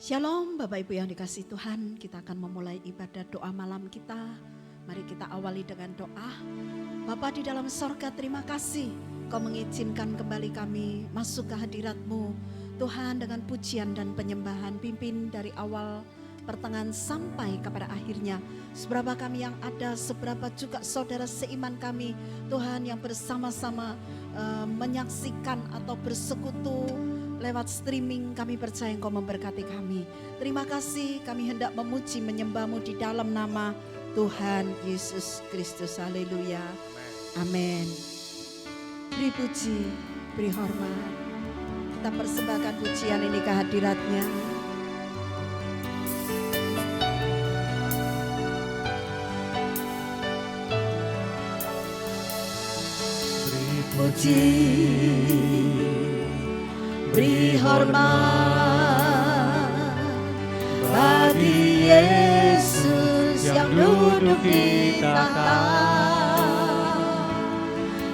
Shalom Bapak Ibu yang dikasihi Tuhan, kita akan memulai ibadah doa malam kita. Mari kita awali dengan doa. Bapa di dalam sorga, terima kasih Kau mengizinkan kembali kami masuk ke hadirat-Mu. Tuhan, dengan pujian dan penyembahan, pimpin dari awal pertengahan sampai kepada akhirnya. Seberapa kami yang ada, seberapa juga saudara seiman kami, Tuhan, yang bersama-sama menyaksikan atau bersekutu lewat streaming, kami percaya Engkau memberkati kami. Terima kasih, kami hendak memuji menyembah-Mu di dalam nama Tuhan Yesus Kristus. Haleluya. Amin. Beri puji, beri hormat. Kita persembahkan pujian ini ke hadirat-Nya. Beri puji, beri hormat bagi Yesus yang duduk di tahta,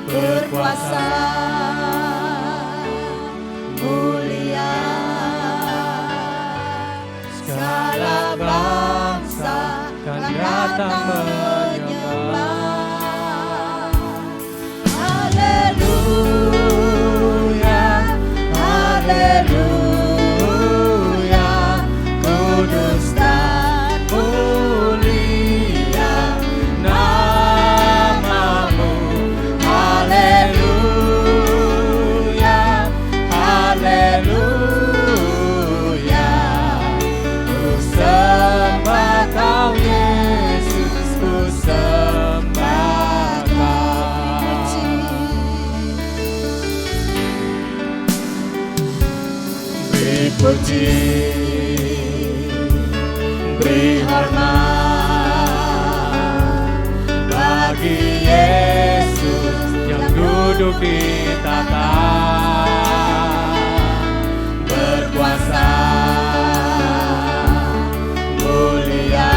berkuasa mulia, segala bangsa kan datang menyembah. Haleluya, haleluya, kudus dan mulia nama-Mu. Haleluya, haleluya, ku sembah Kau Yesus, ku sembah Kau. Beri puji, beri hormat bagi Yesus yang duduk di tahta, berkuasa mulia,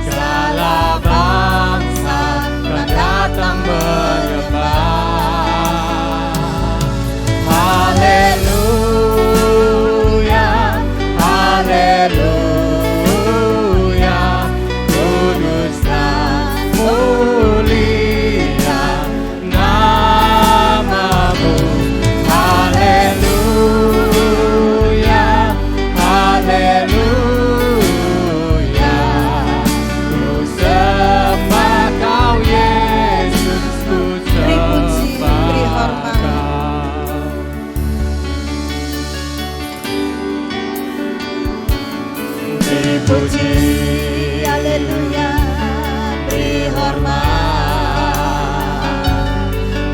segala bangsa kan datang menyembah. Haleluya, haleluya, kudus dan mulia nama-Mu. Haleluya, haleluya, ku sembah Kau Yesus, ku sembah Kau. Beri puji, haleluya, beri hormat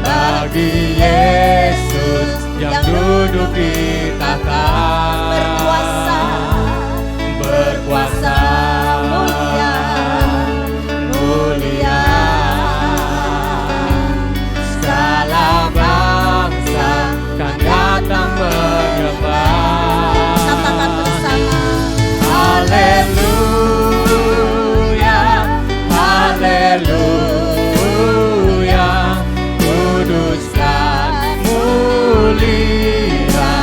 bagi Yesus yang duduk di tahta, berkuasa, berkuasa mulia, mulia, segala bangsa kan datang menyembah. Katakan bersama. Haleluya, haleluya, kudus dan mulia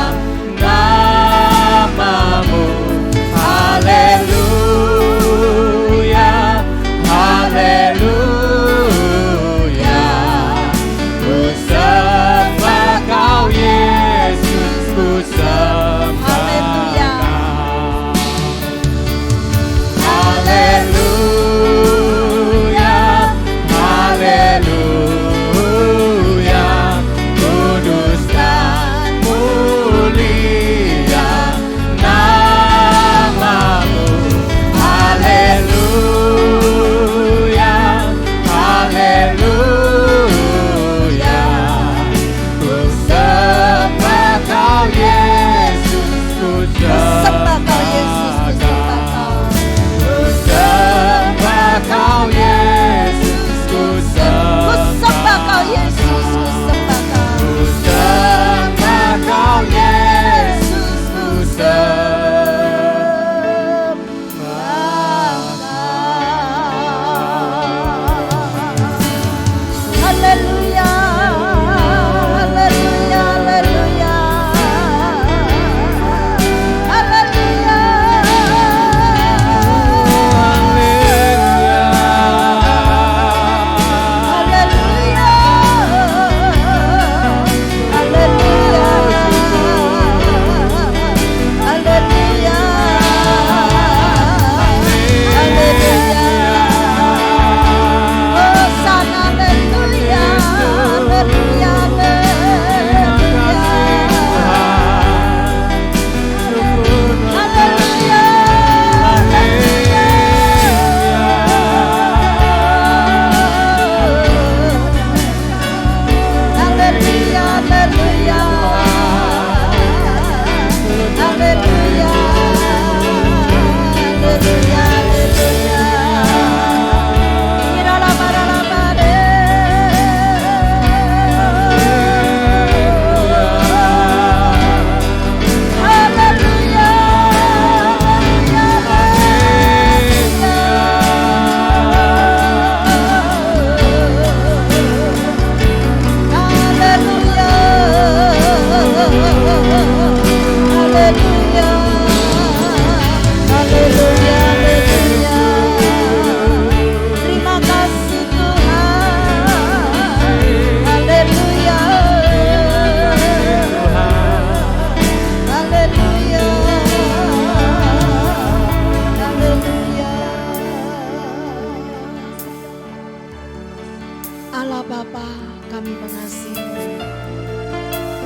kami mengasihi.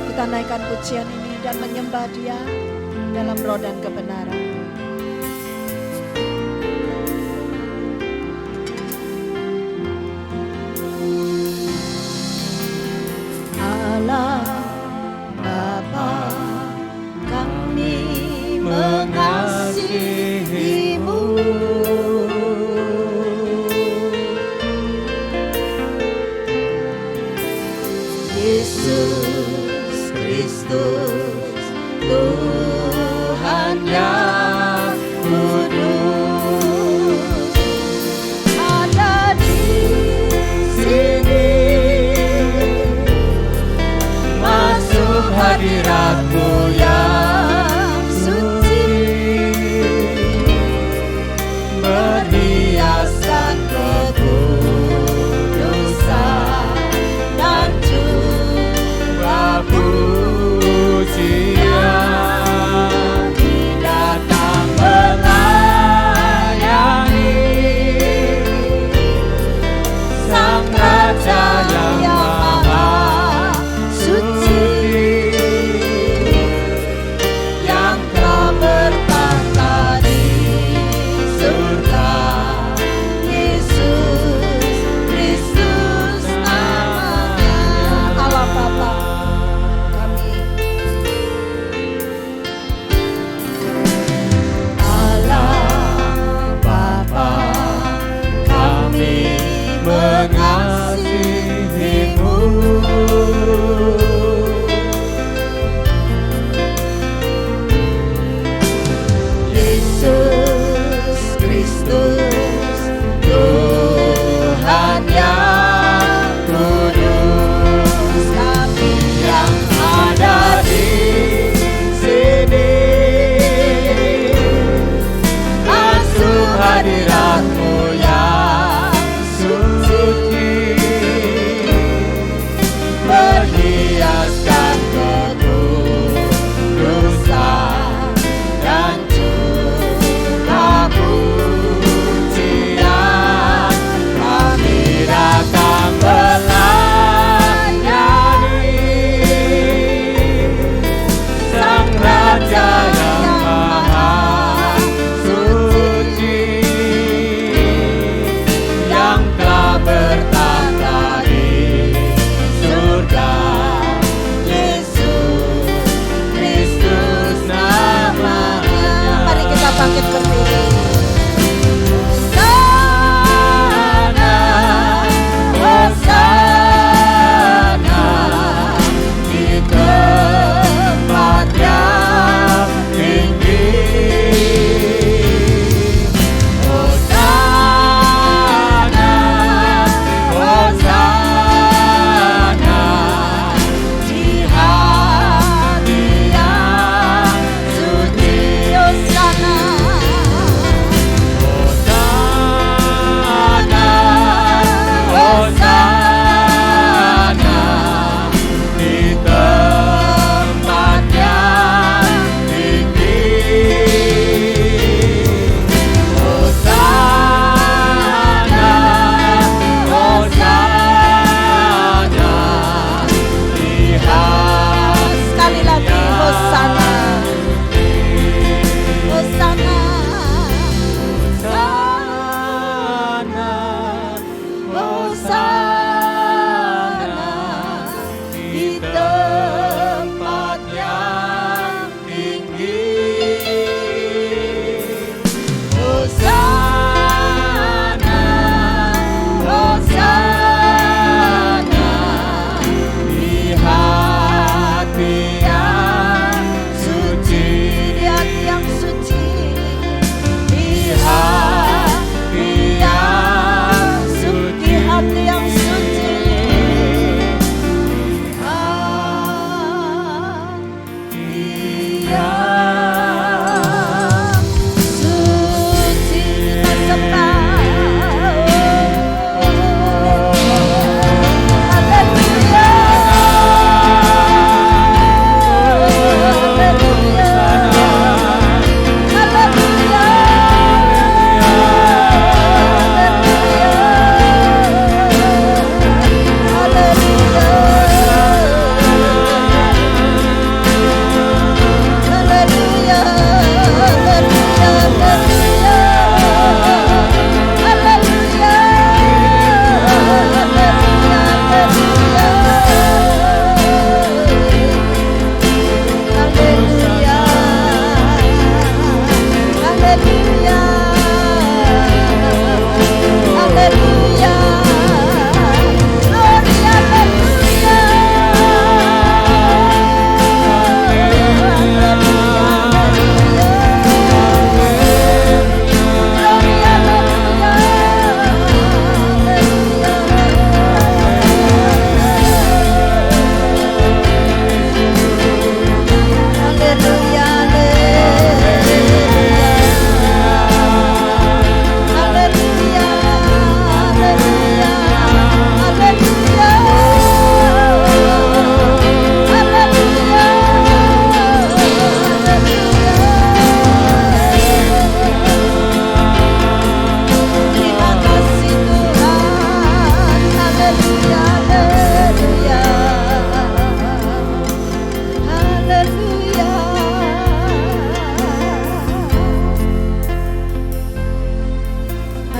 Kita naikkan pujian ini dan menyembah Dia dalam roh dan kebenaran. Allah Bapa, kami mengasihi-Mu. Yesus Kristus, Tuhan yang kudus, ada di sini. Masuk hadirat-Mu yang suci, berhiaskan kekudusan dan jua pujian. Datang melayani Sang Raja yang maha suci, yang telah bertahta di surga.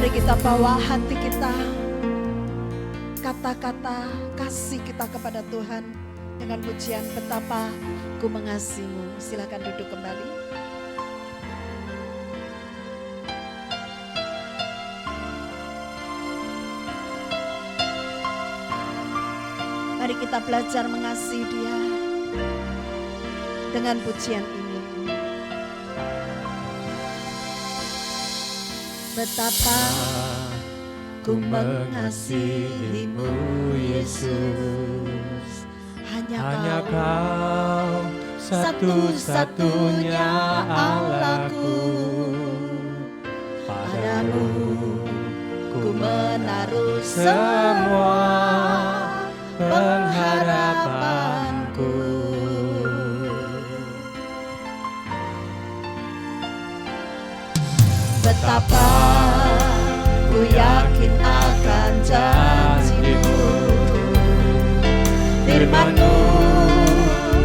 Mari kita bawa hati kita, kata-kata kasih kita kepada Tuhan dengan pujian betapa ku mengasihimu. Silakan duduk kembali. Mari kita belajar mengasihi Dia dengan pujian ini. Betapa ku mengasihimu Yesus, hanya Kau satu-satunya Allahku. Padamu ku menaruh semua pengharapanku. Betapa ku yakin akan janji-Mu, firman-Mu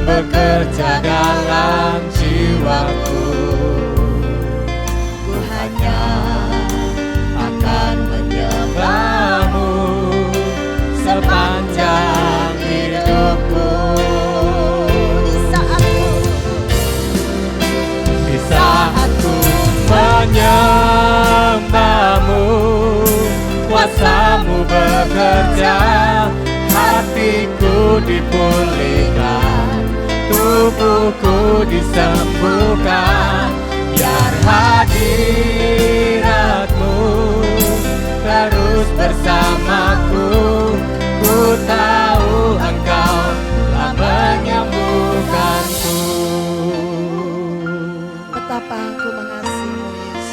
bekerja dalam jiwaku. Ku hanya akan menyembah-Mu sepanjang hidupku. Di saat ku menyembah-Mu, kuasa-Mu bekerja, hatiku dipulihkan, tubuhku disembuhkan. Biar hadirat-Mu terus bersamaku, ku tahu Engkau telah menyembuhkanku. Betapa ku mengasihimu Yesus,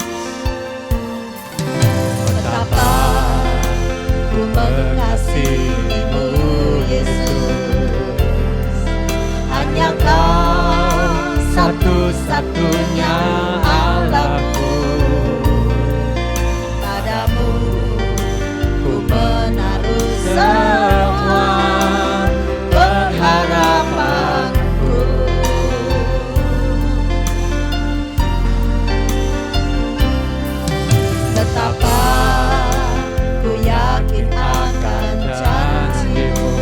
betapa ku mengasihimu Yesus. Hanya Kau satu-satunya Allahku. Padamu ku menaruh semua pengharapanku. Betapa ku yakin akan janji-Mu,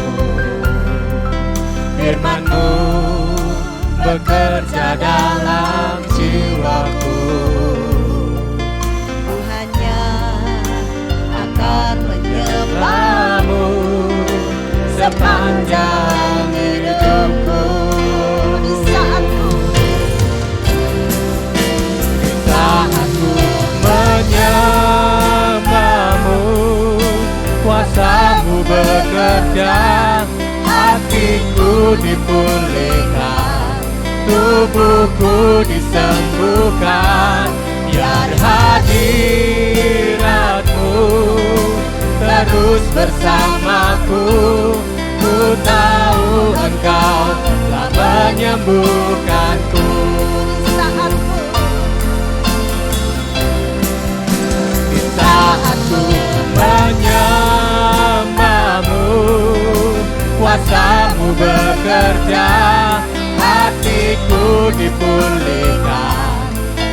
firman-Mu bekerja dalam jiwaku. Ku hanya akan menyembah-Mu sepanjang hidupku. Di saat ku menyembah-Mu, kuasa-Mu bekerja, hatiku dipulihkan, tubuhku disembuhkan. Biar hadirat-Mu terus bersamaku, ku tahu Engkau telah menyembuhkanku. Di saat ku menyembah-Mu, kuasa-Mu bekerja, hatiku dipulihkan,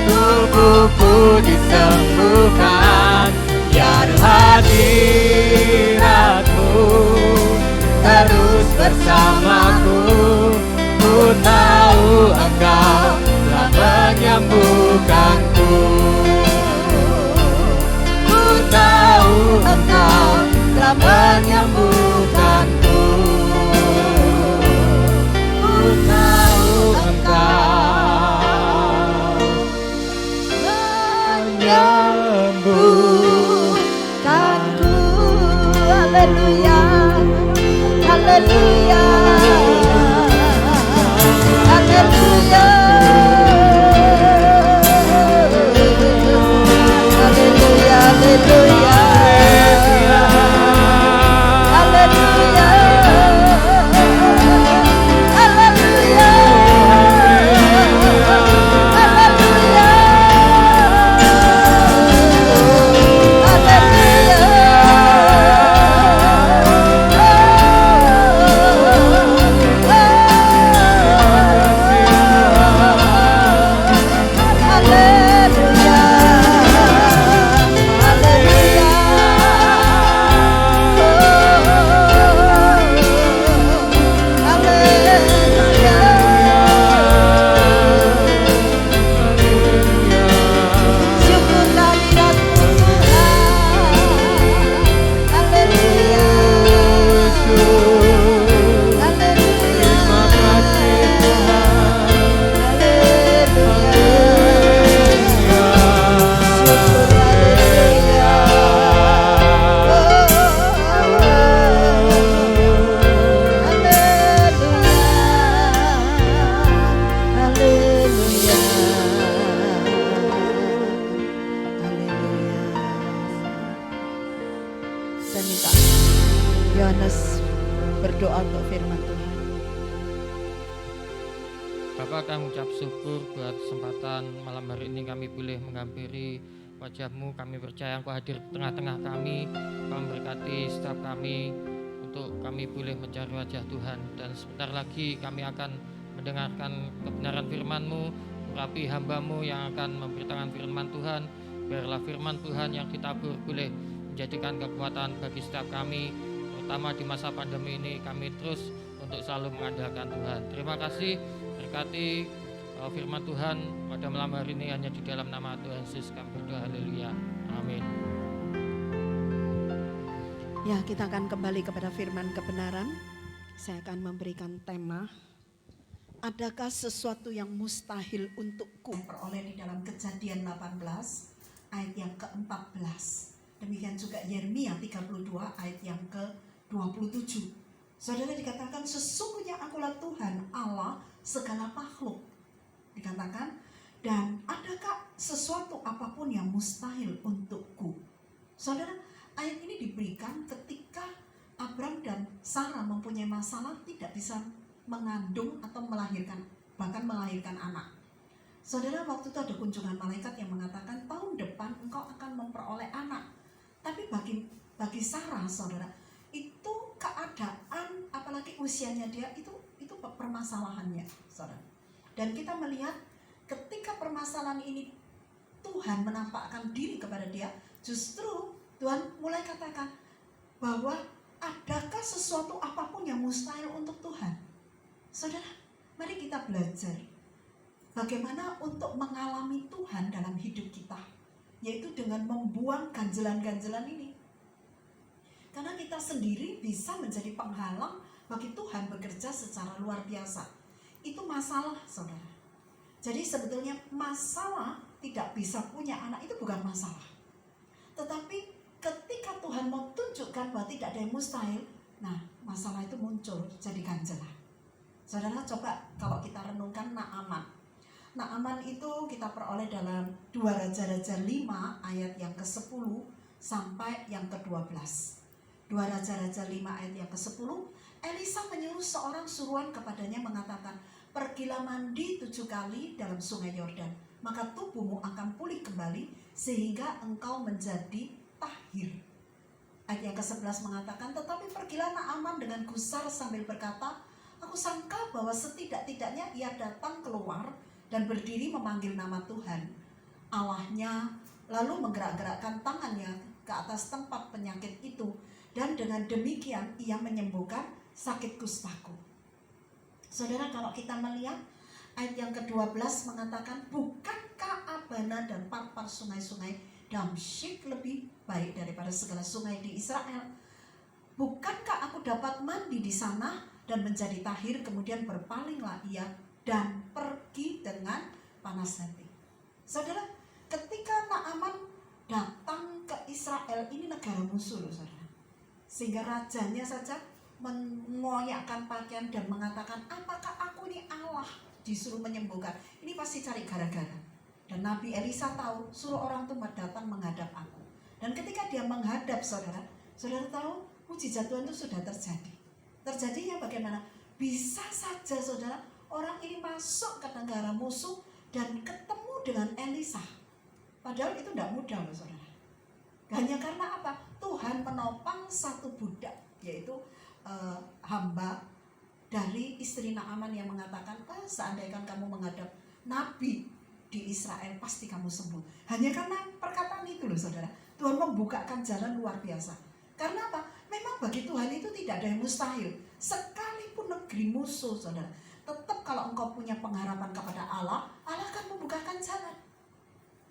tubuhku disembuhkan. Biar hadirat-Mu terus bersamaku, ku tahu Engkau telah menyembuhkanku. Ku tahu Engkau telah menyembuhkanku. Ku tahu Engkau menyembuhkanku. Haleluya, haleluya, haleluya, haleluya, haleluya. minta Yohanes berdoa untuk firman Tuhan. Bapak, kami ucap syukur buat kesempatan malam hari ini kami boleh menghampiri wajah-Mu. Kami percaya Engkau hadir di tengah-tengah kami. Kau memberkati setiap kami untuk kami boleh mencari wajah Tuhan. Dan sebentar lagi kami akan mendengarkan kebenaran firman-Mu. Urapi hamba-Mu yang akan memberitakan firman Tuhan. Biarlah firman Tuhan yang ditabur boleh menjadikan kekuatan bagi setiap kami, terutama di masa pandemi ini. Kami terus untuk selalu mengandalkan Tuhan. Terima kasih. Berkati firman Tuhan pada malam hari ini, hanya di dalam nama Tuhan Yesus kami berdoa, haleluya, amin. Ya, kita akan kembali kepada firman kebenaran. Saya akan memberikan tema, adakah sesuatu yang mustahil untukku? Peroleh di dalam Kejadian 18 ayat yang ke-14. Demikian juga Yeremia 32 ayat yang ke-27. Saudara, dikatakan sesungguhnya akulah Tuhan Allah segala makhluk. Dikatakan, dan adakah sesuatu apapun yang mustahil untukku? Saudara, ayat ini diberikan ketika Abram dan Sarah mempunyai masalah, tidak bisa mengandung atau melahirkan, bahkan melahirkan anak. Saudara, waktu itu ada kunjungan malaikat yang mengatakan tahun depan engkau akan memperoleh anak. Tapi bagi Sarah, saudara, itu keadaan, apalagi usianya dia, itu permasalahannya, saudara. Dan kita melihat ketika permasalahan ini Tuhan menampakkan diri kepada dia, justru Tuhan mulai katakan bahwa adakah sesuatu apapun yang mustahil untuk Tuhan? Saudara, mari kita belajar bagaimana untuk mengalami Tuhan dalam hidup kita, yaitu dengan membuang ganjelan-ganjelan ini. Karena kita sendiri bisa menjadi penghalang bagi Tuhan bekerja secara luar biasa. Itu masalah, saudara. Jadi sebetulnya masalah tidak bisa punya anak itu bukan masalah. Tetapi ketika Tuhan mau tunjukkan bahwa tidak ada yang mustahil, nah masalah itu muncul jadi ganjelan. Saudara, coba kalau kita renungkan Naaman. Naaman itu kita peroleh dalam 2 Raja-Raja 5 ayat yang ke-10 sampai yang ke-12. 2 Raja-Raja 5 ayat yang ke-10, Elisa menyuruh seorang suruhan kepadanya mengatakan, pergilah mandi 7 kali dalam sungai Yordan, maka tubuhmu akan pulih kembali sehingga engkau menjadi tahir. Ayat yang ke-11 mengatakan, tetapi pergilah Naaman dengan gusar sambil berkata, aku sangka bahwa setidak-tidaknya ia datang keluar dan berdiri memanggil nama Tuhan Allahnya, lalu menggerak-gerakkan tangannya ke atas tempat penyakit itu, dan dengan demikian ia menyembuhkan sakit kustaku. Saudara, kalau kita melihat ayat yang ke-12 mengatakan, bukankah Abana dan par-par sungai-sungai Damsyik lebih baik daripada segala sungai di Israel? Bukankah aku dapat mandi di sana dan menjadi tahir? Kemudian berpalinglah ia dan pergi dengan panas hati. Saudara, ketika Naaman datang ke Israel, ini negara musuh loh, saudara. Sehingga rajanya saja mengoyakkan pakaian dan mengatakan, apakah aku ini Allah disuruh menyembuhkan? Ini pasti cari gara-gara. Dan Nabi Elisa tahu, suruh orang tua datang menghadap aku. Dan ketika dia menghadap, saudara tahu mujizat Tuhan itu sudah terjadi. Terjadinya bagaimana? Bisa saja, saudara, orang ini masuk ke negara musuh dan ketemu dengan Elisa. Padahal itu tidak mudah loh, saudara. Hanya karena apa? Tuhan menopang satu budak, yaitu hamba dari istri Naaman yang mengatakan, seandainya kamu menghadap nabi di Israel, pasti kamu sembuh. Hanya karena perkataan itu loh, saudara, Tuhan membukakan jalan luar biasa. Karena apa? Memang bagi Tuhan itu tidak ada yang mustahil. Sekalipun negeri musuh, saudara, tetap kalau engkau punya pengharapan kepada Allah, Allah akan membukakan jalan.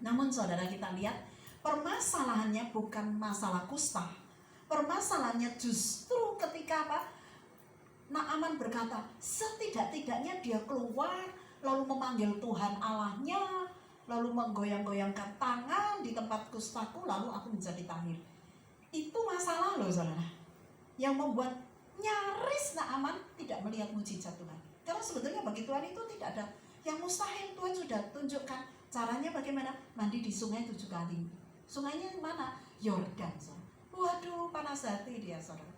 Namun saudara, kita lihat permasalahannya bukan masalah kusta. Permasalahannya justru ketika apa? Naaman berkata, setidak-tidaknya dia keluar lalu memanggil Tuhan Allahnya, lalu menggoyang-goyangkan tangan di tempat kustaku, lalu aku menjadi tahir. Itu masalah loh, saudara, yang membuat nyaris Naaman tidak melihat mujizat Tuhan. Karena sebetulnya bagi Tuhan itu tidak ada yang mustahil. Tuhan sudah tunjukkan caranya bagaimana. Mandi di sungai 7 kali. Sungainya mana? Yordan. Waduh, panas hati dia, saudara.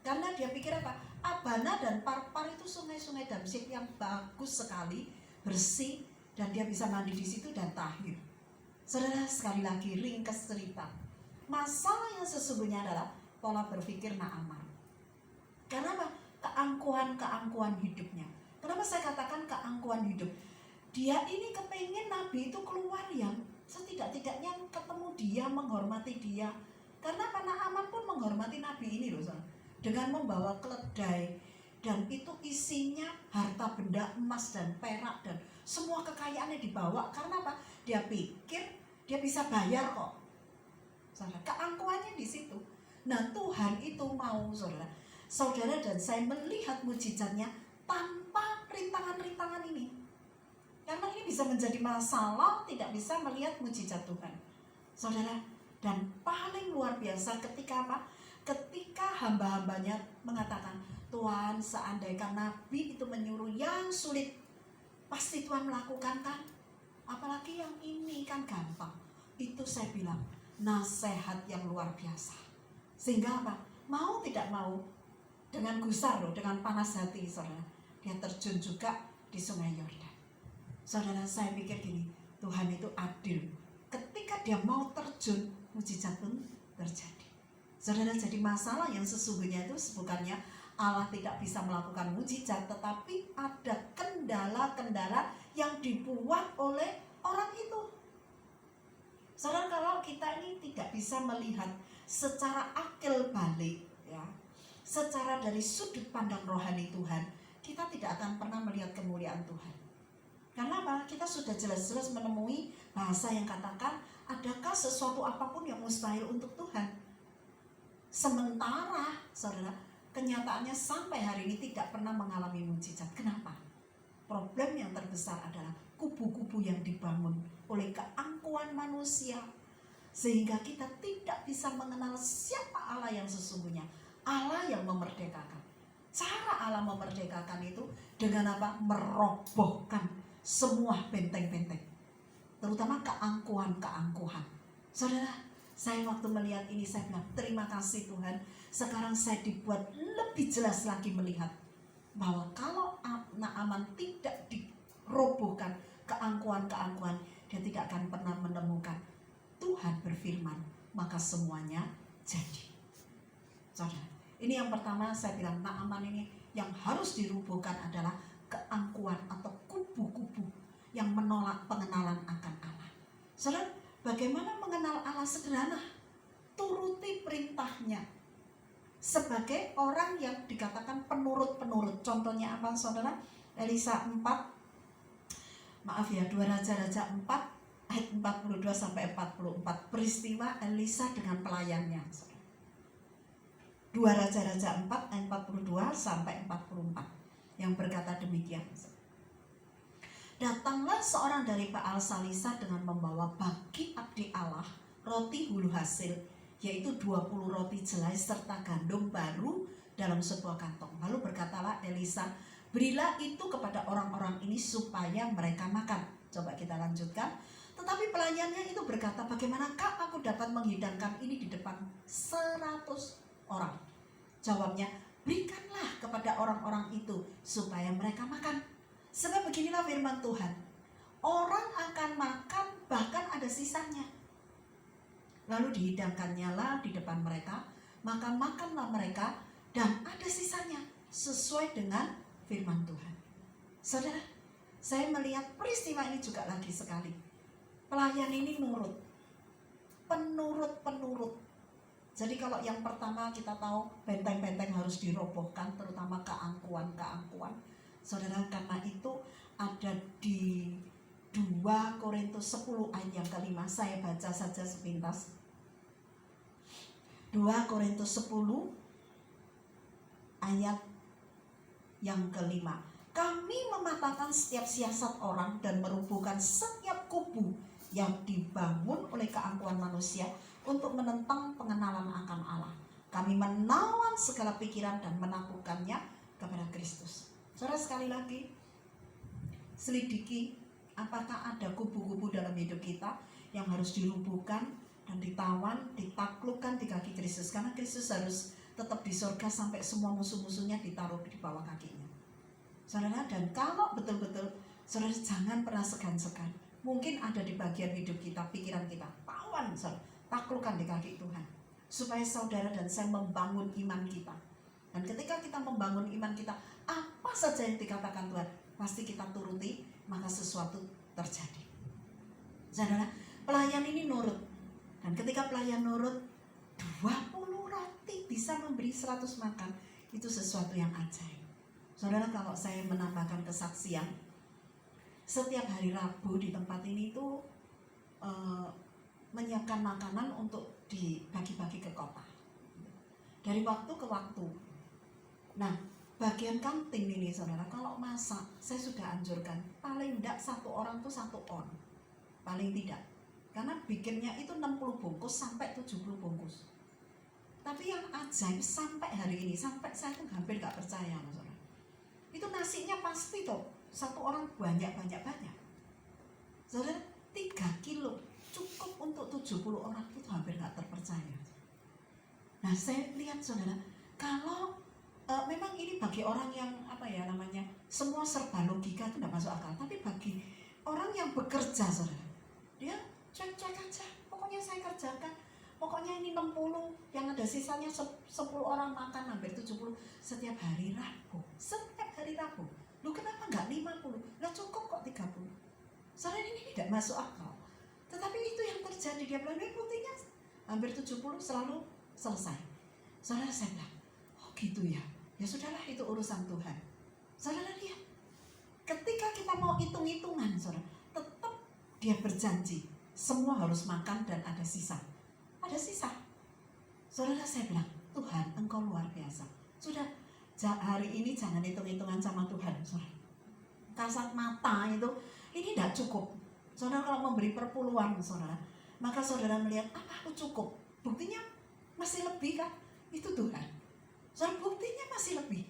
Karena dia pikir apa? Abana dan Parpar itu sungai-sungai Damsyik yang bagus sekali, bersih, dan dia bisa mandi di situ dan tahir. Saudara, sekali lagi ringkas cerita. Masalah yang sesungguhnya adalah pola berpikir Naaman. Karena apa? Keangkuhan hidupnya. Kenapa saya katakan keangkuhan hidup? Dia ini kepengen Nabi itu keluar yang setidak-tidaknya ketemu dia, menghormati dia. Karena Naaman pun menghormati Nabi ini loh, saudara. Dengan membawa keledai, dan itu isinya harta benda emas dan perak dan semua kekayaannya dibawa. Karena apa? Dia pikir dia bisa bayar kok. Saudara, keangkuhannya di situ. Nah, Tuhan itu mau, saudara dan saya melihat mujizatnya tanpa rintangan-rintangan ini. Karena ini bisa menjadi masalah, tidak bisa melihat mujizat Tuhan. Saudara, dan paling luar biasa ketika apa? Ketika hamba-hambanya mengatakan, Tuhan, seandainya Nabi itu menyuruh yang sulit, pasti Tuhan melakukan kan? Apalagi yang ini kan gampang. Itu saya bilang, nasihat yang luar biasa. Sehingga apa? Mau tidak mau, dengan gusar loh, dengan panas hati, saudara, dia terjun juga di sungai Yordan. Saudara, saya pikir gini, Tuhan itu adil. Ketika dia mau terjun, mujizat pun terjadi. Saudara, jadi masalah yang sesungguhnya itu bukannya Allah tidak bisa melakukan mujizat, tetapi ada kendala-kendala yang dibuat oleh orang itu. Saudara, kalau kita ini tidak bisa melihat secara akil balik, ya, secara dari sudut pandang rohani Tuhan, kita tidak akan pernah melihat kemuliaan Tuhan. Karena apa? Kita sudah jelas-jelas menemui bahasa yang katakan, adakah sesuatu apapun yang mustahil untuk Tuhan? Sementara, saudara, kenyataannya sampai hari ini tidak pernah mengalami mujizat. Kenapa? Problem yang terbesar adalah kubu-kubu yang dibangun oleh keangkuhan manusia, sehingga kita tidak bisa mengenal siapa Allah yang sesungguhnya. Allah yang memerdekakan. Cara Allah memerdekakan itu dengan apa? Merobohkan semua benteng-benteng, terutama keangkuhan. Saudara, saya waktu melihat ini saya bilang, terima kasih Tuhan. Sekarang saya dibuat lebih jelas lagi melihat bahwa kalau Naaman tidak dirobohkan keangkuhan, dia tidak akan pernah menemukan Tuhan berfirman, maka semuanya jadi. Saudara, ini yang pertama saya bilang, Naaman ini yang harus dirobohkan adalah keangkuhan atau kubu-kubu yang menolak pengenalan akan Allah. Saudara, bagaimana mengenal Allah? Sederhana, turuti perintahnya. Sebagai orang yang dikatakan penurut-penurut. Contohnya apa, saudara? Elisa 2 Raja-Raja 4 ayat 42 sampai 44. Peristiwa Elisa dengan pelayannya. 2 Raja-Raja 4 ayat 42 sampai 44. Yang berkata demikian. Datanglah seorang dari Baal Salisa dengan membawa bagi abdi Allah roti hulu hasil, yaitu 20 roti jelai serta gandum baru dalam sebuah kantong. Lalu berkatalah Elisa, berilah itu kepada orang-orang ini supaya mereka makan. Coba kita lanjutkan. Tetapi pelayannya itu berkata, bagaimanakah aku dapat menghidangkan ini di depan 100 orang? Jawabnya, berikanlah kepada orang-orang itu supaya mereka makan. Sebab beginilah firman Tuhan, orang akan makan bahkan ada sisanya. Lalu dihidangkannya lah di depan mereka, maka makanlah mereka dan ada sisanya sesuai dengan firman Tuhan. Saudara, saya melihat peristiwa ini juga lagi sekali. Pelayan ini nurut, penurut. Jadi kalau yang pertama kita tahu benteng-benteng harus dirobohkan, terutama keangkuhan. Saudara, karena itu ada di 2 Korintus 10 ayat yang kelima. Saya baca saja sepintas. 2 Korintus 10 ayat yang kelima. Kami mematahkan setiap siasat orang dan merubuhkan setiap kubu yang dibangun oleh keangkuhan manusia untuk menentang pengenalan akan Allah. Kami menawan segala pikiran dan menaklukkannya kepada Kristus. Saudara, sekali lagi, selidiki apakah ada kubu-kubu dalam hidup kita yang harus dirubuhkan dan ditawan, ditaklukkan di kaki Kristus. Kristus, karena Kristus harus tetap di surga sampai semua musuh-musuhnya ditaruh di bawah kakinya. Saudara, dan kalau betul-betul saudara jangan pernah segan-segan. Mungkin ada di bagian hidup kita, pikiran kita, tawan saudara, taklukkan di kaki Tuhan, supaya saudara dan saya membangun iman kita. Dan ketika kita membangun iman kita, apa saja yang dikatakan Tuhan pasti kita turuti, maka sesuatu terjadi. Saudara, pelayan ini nurut. Dan ketika pelayan nurut, 20 roti bisa memberi 100 makan. Itu sesuatu yang ajaib. Saudara, kalau saya menambahkan kesaksian, setiap hari Rabu di tempat ini itu menyiapkan makanan untuk dibagi-bagi ke kota. Dari waktu ke waktu. Nah, bagian kantin ini saudara, kalau masak, saya sudah anjurkan, paling tidak 1 orang tuh 1 on. Paling tidak. Karena bikinnya itu 60 bungkus sampai 70 bungkus. Tapi yang ajaib sampai hari ini, sampai saya tuh hampir gak percaya saudara. Itu nasinya pasti tuh 1 orang banyak-banyak. Saudara, 3 kilo cukup untuk 70 orang, itu hampir gak terpercaya. Nah, saya lihat saudara, kalau memang ini bagi orang yang semua serba logika itu tidak masuk akal. Tapi bagi orang yang bekerja saudara, dia cuek-cuek aja, pokoknya saya kerjakan, pokoknya ini 60, yang ada sisanya 10 orang makan hampir 70 setiap hari Rabu. Lu kenapa nggak 50? Lah cukup kok 30. Saudara, ini tidak masuk akal. Tetapi itu yang terjadi, dia bilang buktinya hampir 70 selalu selesai. Saudara, saya bilang, oh gitu ya. Ya sudahlah, itu urusan Tuhan. Saudara lihat, ketika kita mau hitung-hitungan, saudara, tetap dia berjanji semua harus makan dan ada sisa. Ada sisa. Saudara, saya bilang, Tuhan, Engkau luar biasa. Sudah, hari ini jangan hitung-hitungan sama Tuhan, saudara. Kasat mata itu, ini tidak cukup. Saudara, kalau memberi perpuluhan, saudara, maka saudara melihat, apa aku cukup? Buktinya masih lebih kan? Itu Tuhan. Saudara, buktinya masih lebih.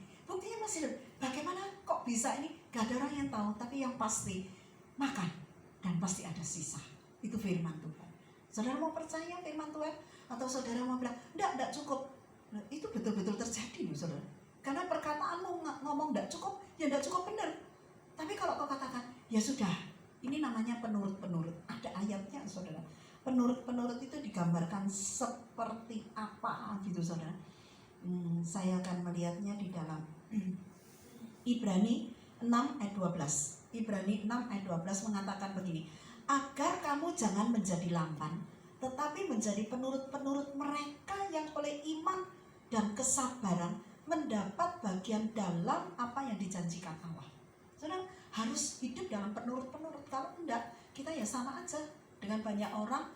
Bagaimana kok bisa ini? Gak ada orang yang tahu, tapi yang pasti makan dan pasti ada sisa. Itu firman Tuhan. Saudara mau percaya firman Tuhan? Atau saudara mau bilang, enggak cukup. Nah, itu betul-betul terjadi loh saudara. Karena perkataanmu ngomong enggak cukup, ya enggak cukup benar. Tapi kalau kau katakan, ya sudah, ini namanya penurut-penurut. Ada ayatnya saudara. Penurut-penurut itu digambarkan seperti apa gitu saudara. Saya akan melihatnya di dalam Ibrani 6 ayat 12. Ibrani 6 ayat 12 mengatakan begini, agar kamu jangan menjadi lamban, tetapi menjadi penurut-penurut mereka yang oleh iman dan kesabaran mendapat bagian dalam apa yang dijanjikan Allah. Saudara, harus hidup dalam penurut-penurut. Kalau enggak, kita ya sama aja dengan banyak orang.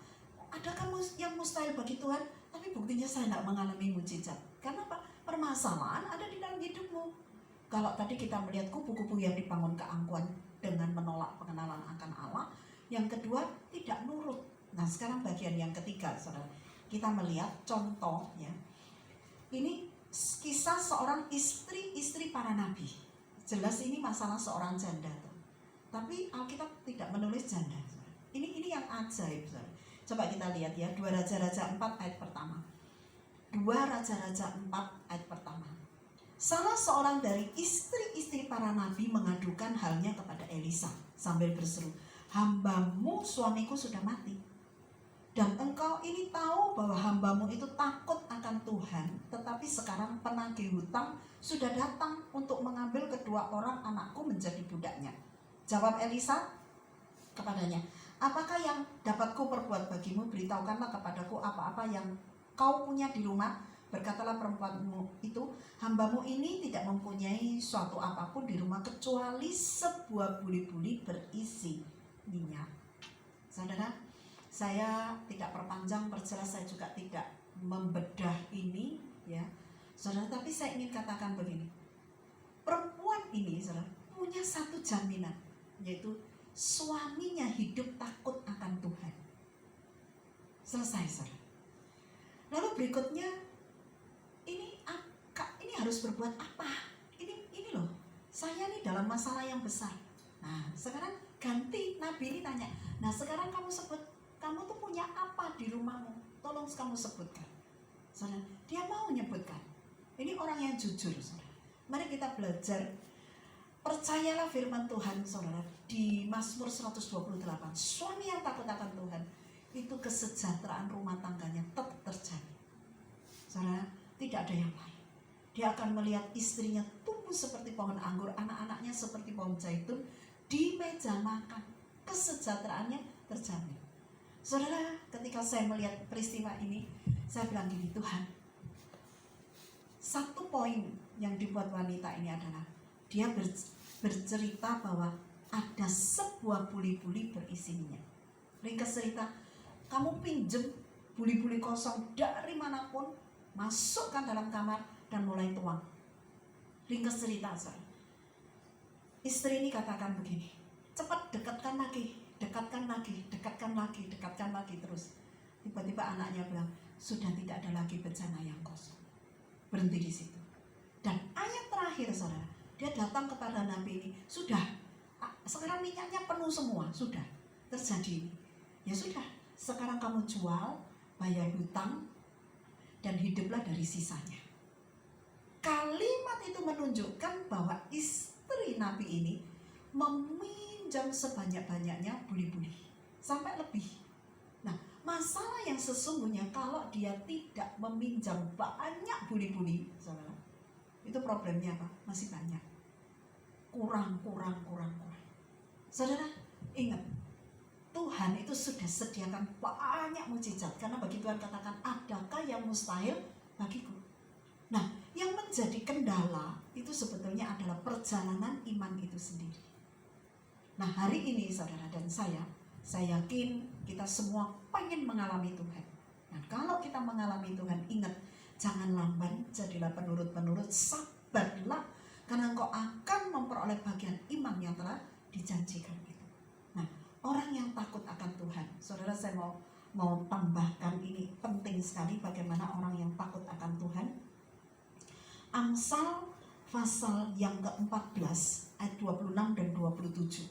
Adakah yang mustahil bagi Tuhan? Tapi buktinya saya tidak mengalami mujizat. Karena apa? Permasalahan ada di dalam hidupmu. Kalau tadi kita melihat kubu-kubu yang dibangun keangkuhan dengan menolak pengenalan akan Allah. Yang kedua, tidak nurut. Nah, sekarang bagian yang ketiga, saudara. Kita melihat contoh ya. Ini kisah seorang istri para nabi. Jelas ini masalah seorang janda. Tapi Alkitab tidak menulis janda. Ini yang ajaib, saudara. Coba kita lihat ya, 2 Raja-Raja 4 ayat pertama. 2 Raja-Raja 4 ayat pertama. Salah seorang dari istri-istri para nabi mengadukan halnya kepada Elisa sambil berseru, hambamu suamiku sudah mati. Dan engkau ini tahu bahwa hambamu itu takut akan Tuhan, tetapi sekarang penagih hutang sudah datang untuk mengambil kedua orang anakku menjadi budaknya. Jawab Elisa kepadanya, apakah yang dapat ku perbuat bagimu? Beritahukanlah kepadaku apa-apa yang kau punya di rumah. Berkatalah perempuanmu itu, hambamu ini tidak mempunyai suatu apapun di rumah kecuali sebuah buli-buli berisi minyak. Saudara, saya tidak perpanjang, perjelas saya juga tidak membedah ini ya. Saudara, tapi saya ingin katakan begini. Perempuan ini saudara punya satu jaminan, yaitu suaminya hidup takut akan Tuhan. Selesai saudara. Lalu berikutnya, ini harus berbuat apa? Ini loh, saya nih dalam masalah yang besar. Nah, sekarang ganti, Nabi ini tanya. Nah, sekarang kamu sebut, kamu tuh punya apa di rumahmu? Tolong kamu sebutkan. Saudara, dia mau menyebutkan. Ini orang yang jujur, saudara. Mari kita belajar. Percayalah firman Tuhan, saudara. Di Mazmur 128, suami yang takut akan Tuhan, itu kesejahteraan rumah tangganya tetap terjamin. Saudara, tidak ada yang lain. Dia akan melihat istrinya tumbuh seperti pohon anggur, anak-anaknya seperti pohon zaitun, di meja makan. Kesejahteraannya terjamin. Saudara, ketika saya melihat peristiwa ini, saya bilang gini, Tuhan, satu poin yang dibuat wanita ini adalah dia bercerita bahwa ada sebuah buli-buli berisi minyak. Ringkas cerita, kamu pinjem buli-buli kosong dari manapun, masukkan dalam kamar dan mulai tuang. Ringkas cerita, saudara. Istri ini katakan begini, cepat dekatkan lagi, dekatkan lagi, dekatkan lagi, dekatkan lagi terus. Tiba-tiba anaknya bilang, sudah tidak ada lagi bejana yang kosong. Berhenti di situ. Dan ayat terakhir, saudara, dia datang kepada Nabi ini, sudah, sekarang minyaknya penuh semua, sudah terjadi. Ya sudah, sekarang kamu jual, bayar hutang, dan hiduplah dari sisanya. Kalimat itu menunjukkan bahwa istri Nabi ini meminjam sebanyak-banyaknya buli-buli, sampai lebih. Nah, masalah yang sesungguhnya kalau dia tidak meminjam banyak buli-buli, saudara, itu problemnya apa? Masih banyak. Kurang. Saudara, ingat, Tuhan itu sudah sediakan banyak mukjizat. Karena bagi Tuhan katakan, adakah yang mustahil bagiku? Nah, yang menjadi kendala itu sebetulnya adalah perjalanan iman itu sendiri. Nah, hari ini saudara dan saya yakin kita semua pengen mengalami Tuhan. Nah, kalau kita mengalami Tuhan, ingat, jangan lamban, jadilah penurut-penurut, sabarlah, karena engkau akan memperoleh bagian iman yang telah dijanjikan itu. Nah, orang yang takut akan Tuhan, saudara, saya mau tambahkan ini penting sekali bagaimana orang yang takut akan Tuhan. Amsal pasal yang ke-14 ayat 26 dan 27.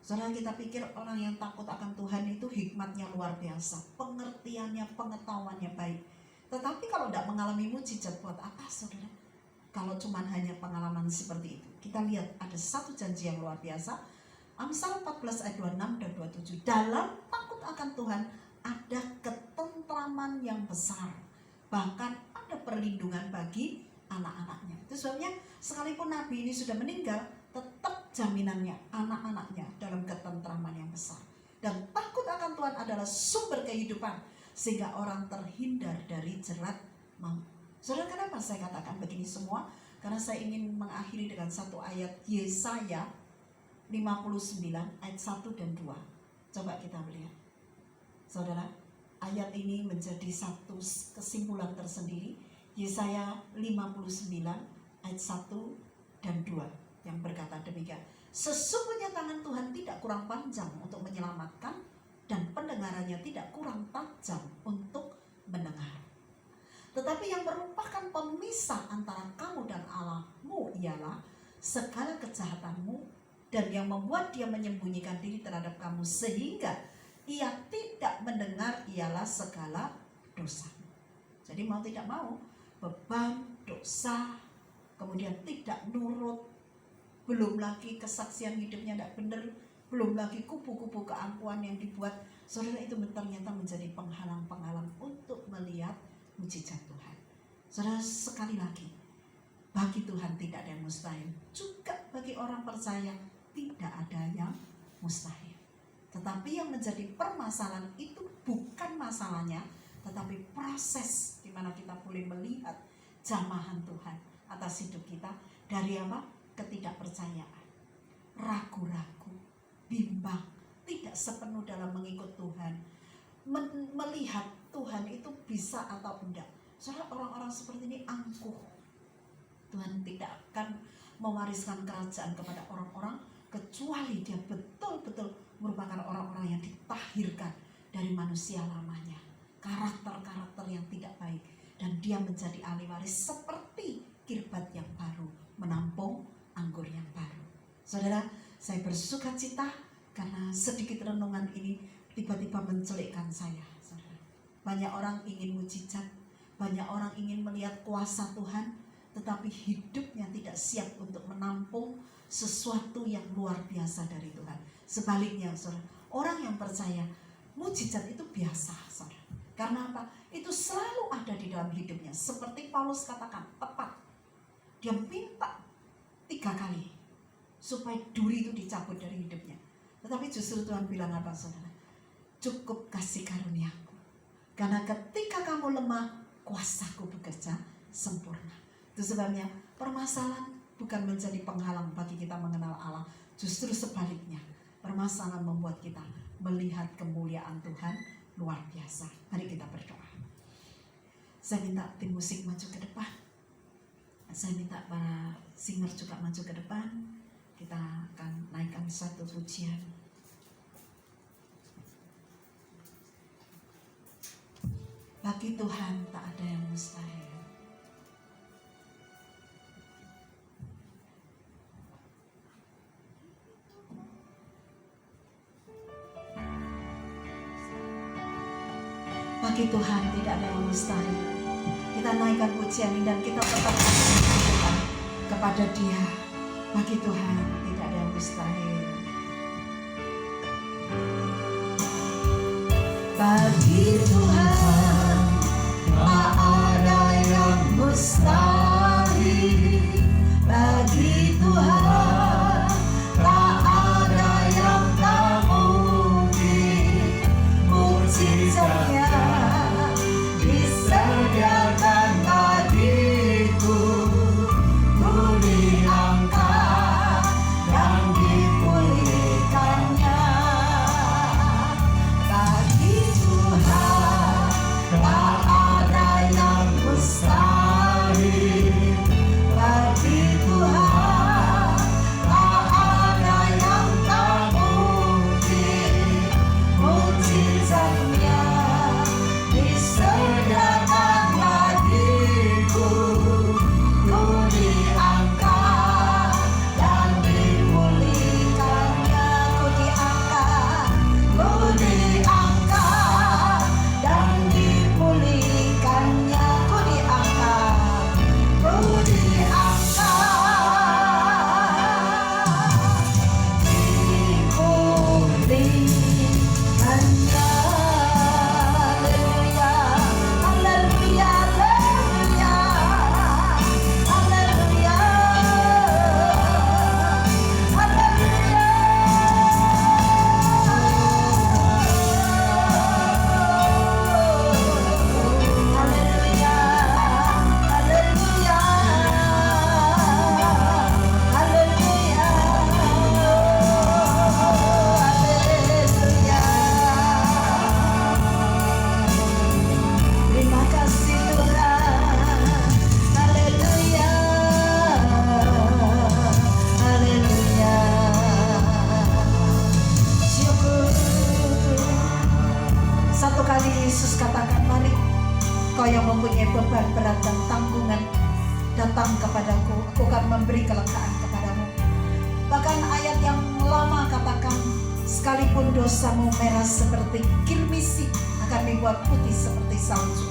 Saudara, kita pikir orang yang takut akan Tuhan itu hikmatnya luar biasa, pengertiannya, pengetahuannya baik. Tetapi kalau tidak mengalami mukjizat, buat apa, saudara? Kalau cuma hanya pengalaman seperti itu. Kita lihat ada satu janji yang luar biasa. Amsal 14 ayat 26 dan 27. Dalam takut akan Tuhan ada ketentraman yang besar, bahkan ada perlindungan bagi anak-anaknya. Itu sebabnya sekalipun Nabi ini sudah meninggal, tetap jaminannya anak-anaknya dalam ketentraman yang besar. Dan takut akan Tuhan adalah sumber kehidupan, sehingga orang terhindar dari jerat maut. Saudara, kenapa saya katakan begini semua? Karena saya ingin mengakhiri dengan satu ayat Yesaya 59 ayat 1 dan 2. Coba kita melihat. Saudara, ayat ini menjadi satu kesimpulan tersendiri. Yesaya 59 ayat 1 dan 2 yang berkata demikian. Sesungguhnya tangan Tuhan tidak kurang panjang untuk menyelamatkan, dan pendengarannya tidak kurang tajam untuk mendengar. Tetapi yang merupakan pemisah antara kamu dan Allahmu ialah segala kejahatanmu, dan yang membuat dia menyembunyikan diri terhadap kamu sehingga ia tidak mendengar ialah segala dosa. Jadi mau tidak mau, beban, dosa, kemudian tidak nurut, belum lagi kesaksian hidupnya tidak benar, belum lagi kubu-kubu keangkuhan yang dibuat, saudara, itu ternyata menjadi penghalang-penghalang untuk melihat mukjizat Tuhan. Saudara, sekali lagi, bagi Tuhan tidak ada yang mustahil. Juga bagi orang percaya tidak ada yang mustahil. Tetapi yang menjadi permasalahan itu bukan masalahnya, tetapi proses di mana kita boleh melihat jamahan Tuhan atas hidup kita dari apa? Ketidakpercayaan, ragu-ragu, bimbang, tidak sepenuh dalam mengikut Tuhan, melihat Tuhan itu bisa atau tidak. Soalnya orang-orang seperti ini angkuh. Tuhan tidak akan mewariskan kerajaan kepada orang-orang kecuali dia betul-betul merupakan orang-orang yang ditahirkan dari manusia lamanya, karakter-karakter yang tidak baik, dan dia menjadi ahli waris seperti kirbat yang baru menampung anggur yang baru. Saudara, saya bersuka cita karena sedikit renungan ini tiba-tiba mencelikkan saya. Saudara, banyak orang ingin mukjizat, Banyak orang ingin melihat kuasa Tuhan, tetapi hidupnya tidak siap untuk menampung sesuatu yang luar biasa dari Tuhan. Sebaliknya, saudara, orang yang percaya mujizat itu biasa, saudara. Karena apa? Itu selalu ada di dalam hidupnya. Seperti Paulus katakan, tepat. Dia minta 3 kali supaya duri itu dicabut dari hidupnya. Tetapi justru Tuhan bilang apa, saudara? Cukup kasih karuniaku. Karena ketika kamu lemah, kuasaku bekerja sempurna. Itu sebabnya permasalahan bukan menjadi penghalang bagi kita mengenal Allah. Justru sebaliknya, permasalahan membuat kita melihat kemuliaan Tuhan luar biasa. Mari kita berdoa. Saya minta tim musik maju ke depan. Saya minta para singer juga maju ke depan. Kita akan naikkan satu pujian. Bagi Tuhan tak ada yang mustahil. Bagi Tuhan tidak ada yang mustahil. Kita naikkan pujian ini dan kita tetap bersyukur kepada Dia. Bagi Tuhan tidak ada yang mustahil. Bagi Tuhan tak ada yang mustahil. Bagi Tuhan tak ada yang tak mungkin. Mujizatnya disediakan bagiku, ku diangkat dan dipulihkannya. Bagi Tuhan tak ada yang mustahil. Bagi Tuhan tak ada yang tak mungkin. Mujizatnya disediakan bagiku, ku diangkat dan dipulihkannya. Ku diangkat dan dipulihkannya. Ku diangkat dipulihkannya. Haleluya, haleluya, haleluya, haleluya, haleluya, haleluya, haleluya, haleluya. Terima kasih Tuhan. Haleluya, haleluya. Syukur. Satu kali Yesus katakan, mari kau yang mempunyai beban berat dan tanggungan, datang kepadaku, aku akan memberi kelegaan kepadamu. Bahkan ayat yang lama katakan, sekalipun dosamu merah seperti kirmisi, akan dibuat putih seperti salju.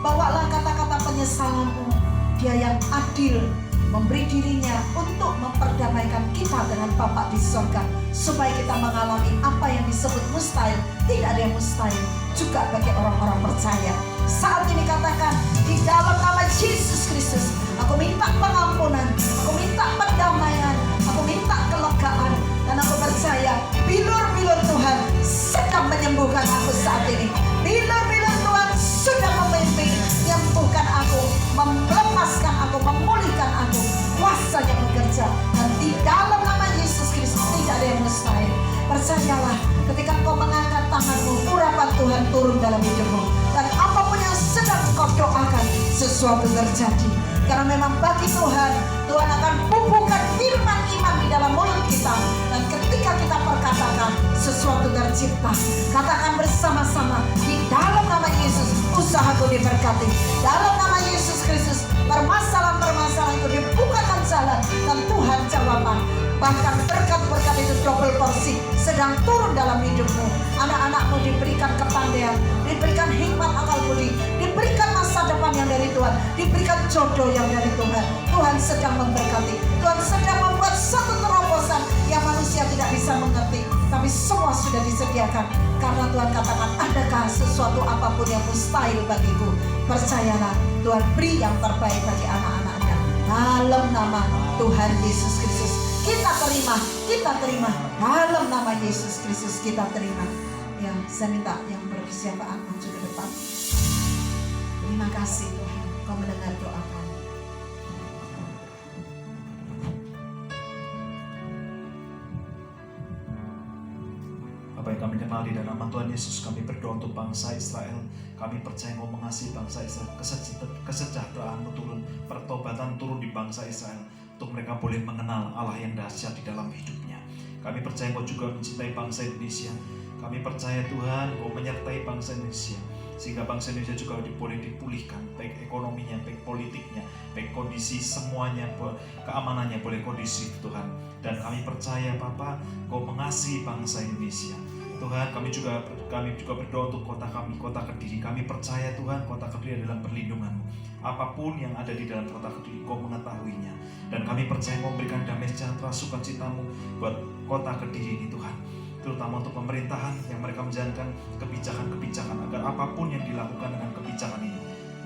Bawalah kata-kata penyesalanmu. Dia yang adil memberi dirinya untuk memperdamaikan kita dengan Bapa di sorga, supaya kita mengalami apa yang disebut mustahil. Tidak ada yang mustahil juga bagi orang-orang percaya. Saat ini katakan, di dalam nama Yesus Kristus, aku minta pengampunan, aku minta pendamaian, aku minta kelegaan, dan aku percaya bilur-bilur Tuhan sedang menyembuhkan aku saat ini. Bilur-bilur Tuhan sudah menyembuhkan aku, melepaskan aku, memulihkan aku. Kuasanya bekerja, dan di dalam nama Yesus Kristus tidak ada yang mustahil. Percayalah, ketika engkau mengangkat tanganmu, urapan Tuhan turun dalam hidupmu, dan apapun yang sedang engkau doakan, sesuatu terjadi. Karena memang bagi Tuhan, Tuhan akan bubuhkan firman iman di dalam mulut kita, dan ketika kita perkatakan, sesuatu tercipta. Katakan bersama-sama, di dalam nama Yesus, usahaku diberkati. Dalam nama Yesus Kristus, permasalahan-permasalahan itu dibukakan jalan, dan Tuhan jawaban. Bahkan berkat-berkat itu double porsi sedang turun dalam hidupmu. Anak-anakmu diberikan kepandaian, diberikan hikmat akal budi, diberikan masa masa depan yang dari Tuhan, diberikan jodoh yang dari Tuhan. Tuhan sedang memberkati, Tuhan sedang membuat satu terobosan yang manusia tidak bisa mengerti, tapi semua sudah disediakan. Karena Tuhan katakan, adakah sesuatu apapun yang mustahil bagiku? Percayalah, Tuhan beri yang terbaik bagi anak-anaknya. Dalam nama Tuhan Yesus Kristus kita terima. Dalam nama Yesus Kristus kita terima. Ya, saya minta yang berkesiapaan maju ke depan. Terima kasih Tuhan, Kau mendengar doa kami. Apa yang kami kenal di dalam nama Tuhan Yesus, kami berdoa untuk bangsa Israel. Kami percaya Engkau mengasihi bangsa Israel. Kesejahteraan turun, pertobatan turun di bangsa Israel, untuk mereka boleh mengenal Allah yang dahsyat di dalam hidupnya. Kami percaya Engkau juga mencintai bangsa Indonesia. Kami percaya Tuhan, Engkau menyertai bangsa Indonesia, sehingga bangsa Indonesia juga boleh dipulihkan, baik ekonominya, baik politiknya, baik kondisi semuanya, keamanannya boleh kondisi Tuhan. Dan kami percaya Bapa, Engkau mengasihi bangsa Indonesia. Tuhan, kami juga berdoa untuk kota kami, kota Kediri. Kami percaya Tuhan, kota Kediri adalah perlindungan-Mu. Apapun yang ada di dalam kota Kediri, Kau mengetahuinya. Dan kami percaya Kau memberikan damai sejahtera, sukacita-Mu buat kota Kediri ini Tuhan. Terutama untuk pemerintahan yang mereka menjalankan kebijakan-kebijakan, agar apapun yang dilakukan dengan kebijakan ini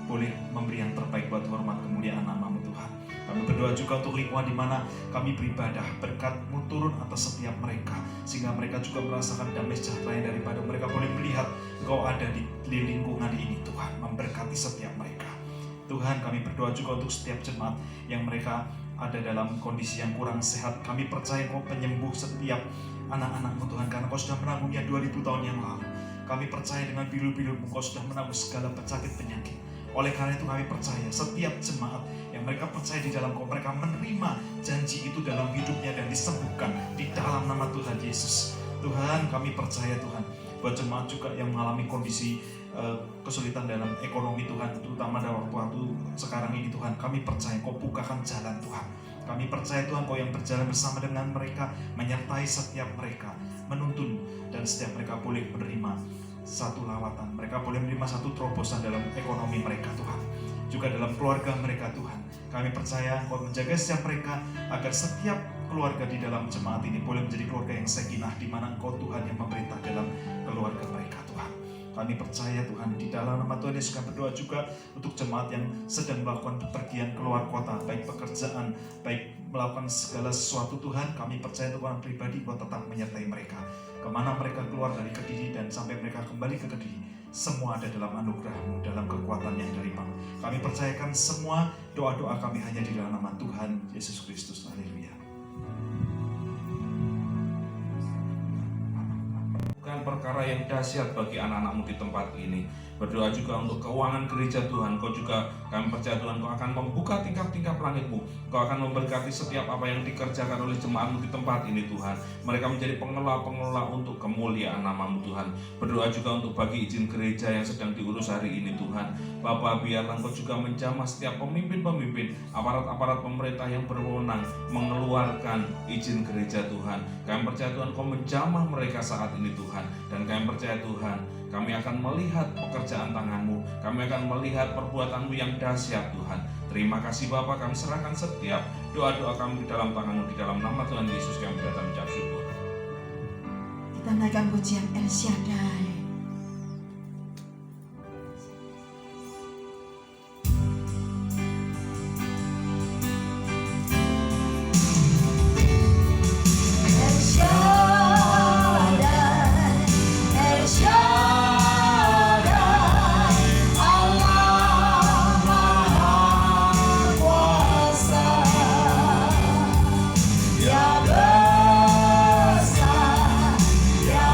boleh memberi yang terbaik buat hormat kemuliaan nama-Mu Tuhan. Kami berdoa juga untuk lingkungan di mana kami beribadah, berkat-Mu turun atas setiap mereka, sehingga mereka juga merasakan damai sejahtera yang daripada mereka boleh melihat Engkau ada di lingkungan ini Tuhan, memberkati setiap mereka. Tuhan, kami berdoa juga untuk setiap jemaat yang mereka ada dalam kondisi yang kurang sehat. Kami percaya Engkau penyembuh setiap anak-anak-Mu Tuhan, karena Kau sudah menanggungnya 2000 tahun yang lalu. Kami percaya dengan bilu-bilu-Mu Kau sudah menanggung segala penyakit. Oleh karena itu kami percaya setiap jemaat yang mereka percaya di dalam Kau, mereka menerima janji itu dalam hidupnya dan disembuhkan di dalam nama Tuhan Yesus. Tuhan, kami percaya Tuhan, buat jemaat juga yang mengalami kondisi kesulitan dalam ekonomi Tuhan, terutama dalam waktu sekarang ini Tuhan, kami percaya Kau bukakan jalan Tuhan. Kami percaya Tuhan, Kau yang berjalan bersama dengan mereka, menyertai setiap mereka, menuntun, dan setiap mereka boleh menerima satu lawatan, mereka boleh menerima satu terobosan dalam ekonomi mereka Tuhan, juga dalam keluarga mereka Tuhan. Kami percaya Kau menjaga setiap mereka, agar setiap keluarga di dalam jemaat ini boleh menjadi keluarga yang sakinah, di mana Engkau Tuhan yang memerintah dalam keluarga mereka Tuhan. Kami percaya Tuhan, di dalam nama Tuhan Yesus kami berdoa juga untuk jemaat yang sedang melakukan bepergian keluar kota, baik pekerjaan, baik melakukan segala sesuatu Tuhan. Kami percaya Tuhan pribadi Kau tetap menyertai mereka, kemana mereka keluar dari Kediri dan sampai mereka kembali ke Kediri, semua ada dalam anugerah-Mu, dalam kekuatan yang dari-Mu. Kami percayakan semua doa-doa kami hanya di dalam nama Tuhan Yesus Kristus. Haleluya. Bukan perkara yang dahsyat bagi anak-anak-Mu di tempat ini. Berdoa juga untuk keuangan gereja Tuhan. Kau juga, kami percaya Tuhan, Kau akan membuka tingkap-tingkap langit-Mu. Kau akan memberkati setiap apa yang dikerjakan oleh jemaat-Mu di tempat ini Tuhan. Mereka menjadi pengelola-pengelola untuk kemuliaan nama-Mu Tuhan. Berdoa juga untuk bagi izin gereja yang sedang diurus hari ini Tuhan. Bapa, biarlah Engkau juga menjamah setiap pemimpin-pemimpin, aparat-aparat pemerintah yang berwenang mengeluarkan izin gereja Tuhan. Kami percaya Tuhan, Kau menjamah mereka saat ini Tuhan. Dan kami percaya Tuhan, kami akan melihat pekerjaan tangan-Mu, kami akan melihat perbuatan-Mu yang dahsyat Tuhan. Terima kasih Bapa, kami serahkan setiap doa-doa kami di dalam tangan-Mu, di dalam nama Tuhan Yesus kami datang mengucap syukur. Kita naikkan pujian El Shaddai. Ya besar, ya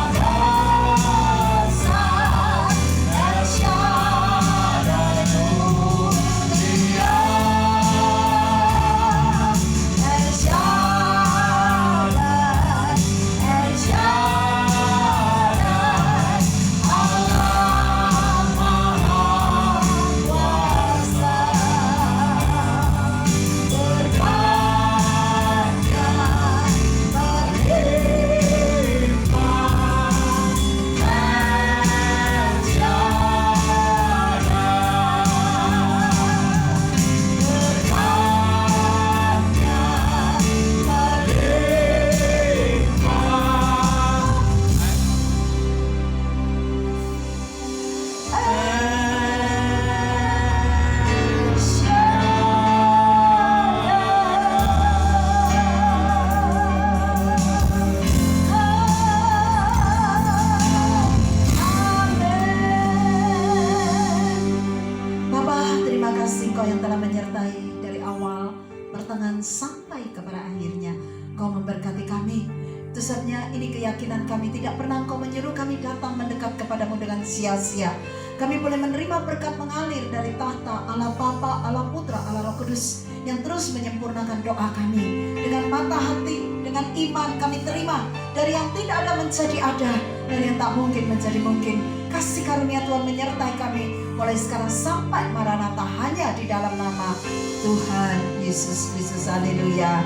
yang telah menyertai dari awal, pertengahan sampai kepada akhirnya. Kau memberkati kami. Itu sebabnya ini keyakinan kami, tidak pernah Engkau menyuruh kami datang mendekat kepadamu dengan sia-sia. Kami boleh menerima berkat mengalir dari tahta Allah Bapa, Allah Putra, Allah Roh Kudus yang terus menyempurnakan doa kami. Dengan mata hati, dengan iman kami terima dari yang tidak ada menjadi ada, dari yang tak mungkin menjadi mungkin. Kasih karunia Tuhan menyertai kami mulai sekarang sampai Maranatha, hanya di dalam nama Tuhan Yesus Kristus. Haleluya.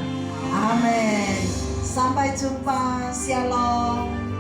Amin. Sampai jumpa. Shalom.